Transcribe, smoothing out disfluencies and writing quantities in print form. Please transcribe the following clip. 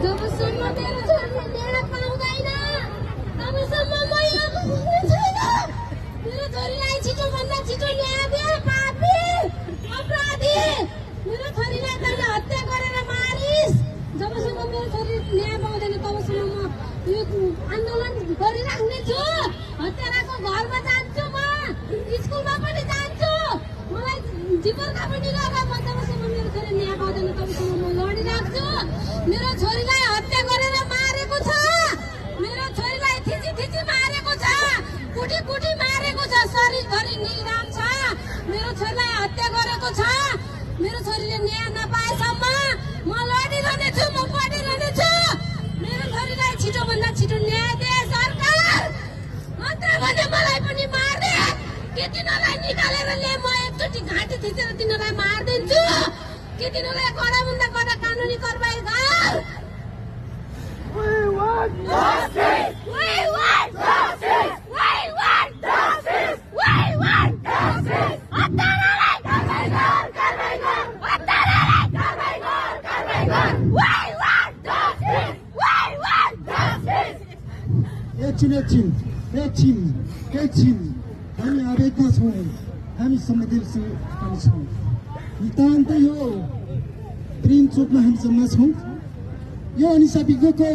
जबसम्म मेरो छोरीले न्याय पाउँदैन तबसम्म म यहाँ बस्ने छैन। मेरो छोरीलाई छिटोभन्दा छिटो न्याय दे। पापी अपराधी मेरो छोरीलाई तैँले हत्या गरेर मारिस्। जबसम्म मेरो छोरी न्याय पाउँदैन तबसम्म म यो आन्दोलन गरिराख्ने छु। हत्याराको घरमा जान्छु, म स्कुलमा पनि जान्छु, मलाई जीवनका पनि लगा। म जबसम्म मेरो छोरी न्याय पाउँदैन तबसम्म म लडिराख्छु। मेरो छोरीलाई हत्या गरेर मारेको छ, मेरो छोरीलाई थिची थिची मारेको छ, कुटी कुटी मारेको छ, शरीरभरि निग्राम छ। मेरो छोरीलाई हत्या गरेको छ। मेरो छोरीले न्याय नपाएसम्म म लडिरहनेछु, म पढिरहनेछु। मेरो छोरीलाई छिटोभन्दा छिटो न्याय दे सरकार। अन्त भने मलाई पनि मार्दे के तिनीहरूलाई निकालेर ल्याए। म एकचोटि घाँटी थिचेर तिनीहरूलाई मारिदिन्छु। के तिनीहरूलाई कडाभन्दा कडा कानुनी कारबाही गर। We want justice! We want Justice! We want Justice! We want Justice! हत्यारालाई कारबाही गर! कारबाही गर! हत्यारालाई कारबाही गर! कारबाही गर! We want Justice! We want Justice! एकछिन हामी आवेगमा छौँ, हामी संवेदनशील पनि छौँ। नितान्त यो प्रेम चोकमा हामी जम्मा छौँ। यो अनिसा विज्ञको